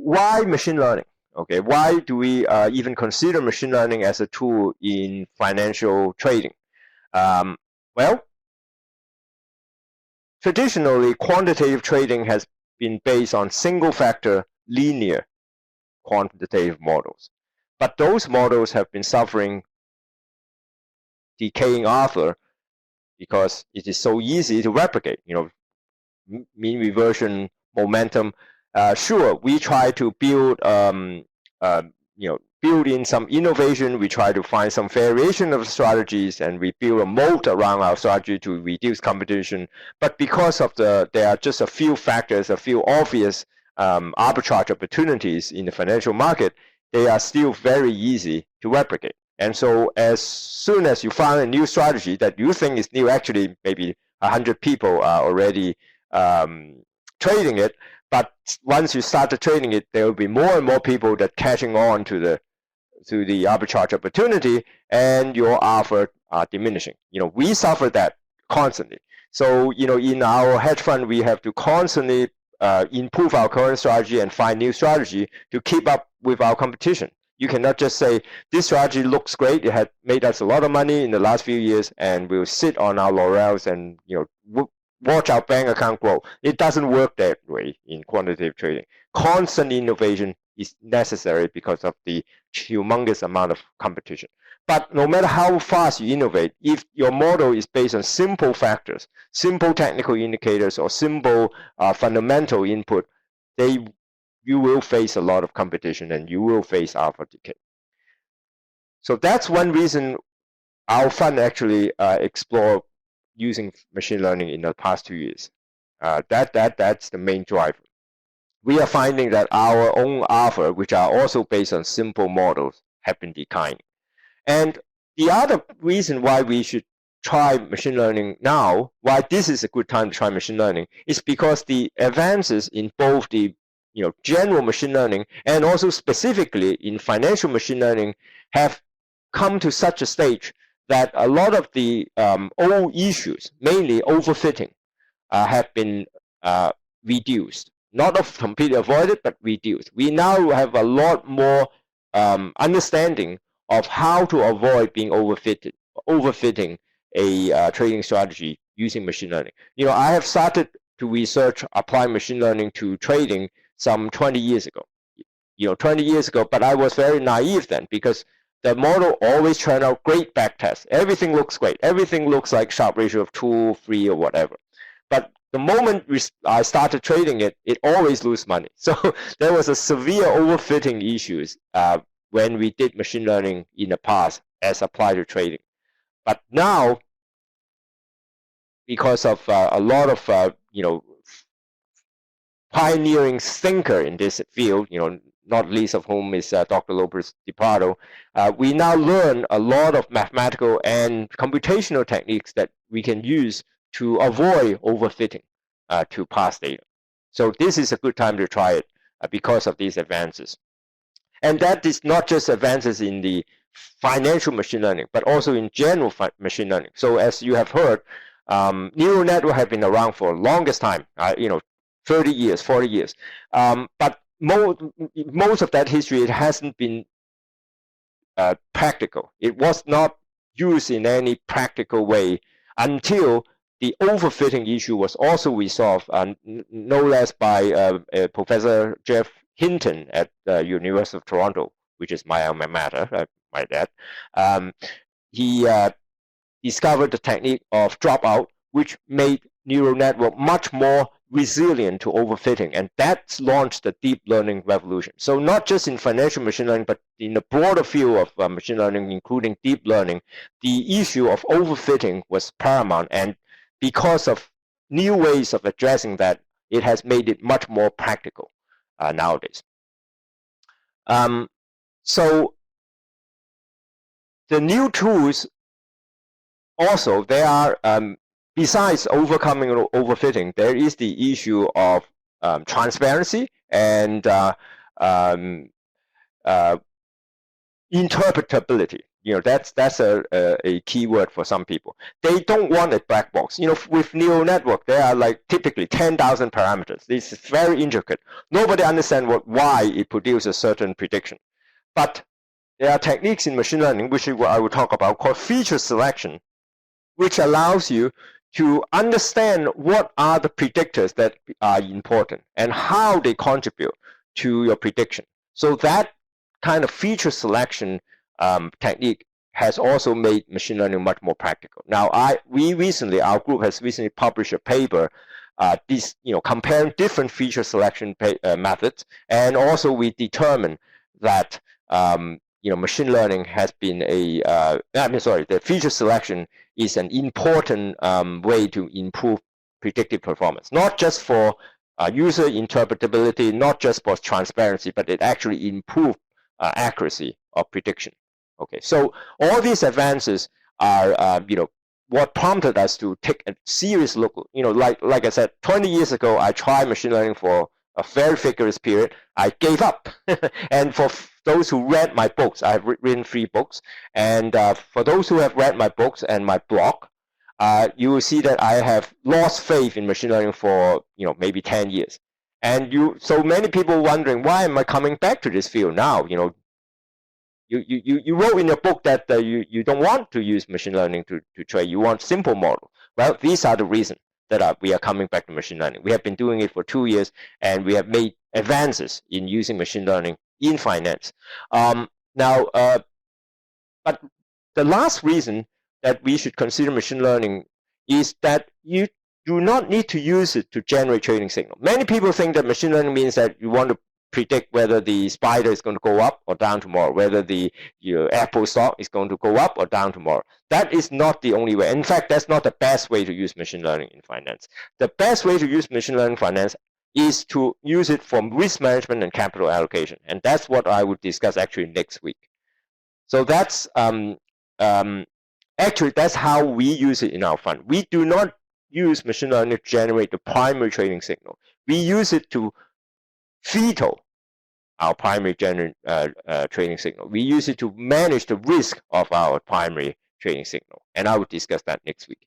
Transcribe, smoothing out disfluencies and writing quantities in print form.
Why machine learning? Okay, why do we even consider machine learning as a tool in financial trading? Well, traditionally, quantitative trading has been based on single-factor linear quantitative models. But those models have been suffering decaying author because it is so easy to replicate. Mean reversion, momentum. Sure, we try to build build in some innovation. We try to find some variation of strategies, and we build a moat around our strategy to reduce competition. But because of there are just a few factors, a few obvious arbitrage opportunities in the financial market, they are still very easy to replicate. And so as soon as you find a new strategy that you think is new, actually maybe 100 people are already trading it, but once you start trading it, there will be more and more people that catching on to the arbitrage opportunity, and your alpha are diminishing. We suffer that constantly. So in our hedge fund, we have to constantly improve our current strategy and find new strategy to keep up with our competition. You cannot just say this strategy looks great, it had made us a lot of money in the last few years, and we'll sit on our laurels and watch our bank account grow. It doesn't work that way in quantitative trading. Constant innovation is necessary because of the humongous amount of competition. But no matter how fast you innovate, if your model is based on simple factors, simple technical indicators, or simple fundamental input, you will face a lot of competition and you will face alpha decay. So that's one reason our fund actually explored using machine learning in the past 2 years. That's the main driver. We are finding that our own alpha, which are also based on simple models, have been declining. And the other reason why we should try machine learning now, why this is a good time to try machine learning, is because the advances in both the general machine learning and also specifically in financial machine learning have come to such a stage that a lot of the old issues, mainly overfitting, have been reduced. Not completely avoided, but reduced. We now have a lot more understanding of how to avoid being overfitting a trading strategy using machine learning. I have started to research applying machine learning to trading some 20 years ago. 20 years ago, but I was very naive then because the model always turned out great backtests. Everything looks great. Everything looks like Sharpe ratio of 2, 3, or whatever. But the moment I started trading it, it always lose money. So there was a severe overfitting issues when we did machine learning in the past as applied to trading. But now, because of a lot of pioneering thinker in this field, not least of whom is Dr. Lopez Di Prado, we now learn a lot of mathematical and computational techniques that we can use to avoid overfitting to past data. So this is a good time to try it because of these advances. And that is not just advances in the financial machine learning, but also in general machine learning. So as you have heard, neural network have been around for the longest time, 30 years, 40 years. But most of that history, it hasn't been practical. It was not used in any practical way until the overfitting issue was also resolved, no less by Professor Jeff Hinton at the University of Toronto, which is my alma mater, my dad. He discovered the technique of dropout, which made neural network much more resilient to overfitting, and that's launched the deep learning revolution. So not just in financial machine learning, but in the broader field of machine learning, including deep learning, the issue of overfitting was paramount, and because of new ways of addressing that, it has made it much more practical nowadays. So the new tools also, they are besides overcoming overfitting, there is the issue of transparency and interpretability. that's a key word for some people. They don't want a black box. With neural network, there are like typically 10,000 parameters. This is very intricate. Nobody understands why it produces a certain prediction. But there are techniques in machine learning, which is what I will talk about, called feature selection, which allows you to understand what are the predictors that are important and how they contribute to your prediction. So that kind of feature selection technique has also made machine learning much more practical. Now, our group has recently published a paper, comparing different feature selection methods, and also we determined that machine learning has been the feature selection is an important way to improve predictive performance, not just for user interpretability, not just for transparency, but it actually improves accuracy of prediction. Okay, so all these advances are, what prompted us to take a serious look. Like I said, 20 years ago, I tried machine learning for a very vigorous period. I gave up. And for those who read my books, I have written 3 books. And for those who have read my books and my blog, you will see that I have lost faith in machine learning for maybe 10 years. And so many people wondering, why am I coming back to this field now? You wrote in your book that you don't want to use machine learning to trade. You want simple model. Well, these are the reasons that we are coming back to machine learning. We have been doing it for 2 years, and we have made advances in using machine learning in finance. But the last reason that we should consider machine learning is that you do not need to use it to generate trading signal. Many people think that machine learning means that you want to predict whether the spider is going to go up or down tomorrow, whether your Apple stock is going to go up or down tomorrow. That is not the only way. In fact, that's not the best way to use machine learning in finance. The best way to use machine learning in finance is to use it for risk management and capital allocation. And that's what I will discuss actually next week. So that's actually that's how we use it in our fund. We do not use machine learning to generate the primary trading signal. We use it to veto our primary trading signal. We use it to manage the risk of our primary trading signal, and I will discuss that next week.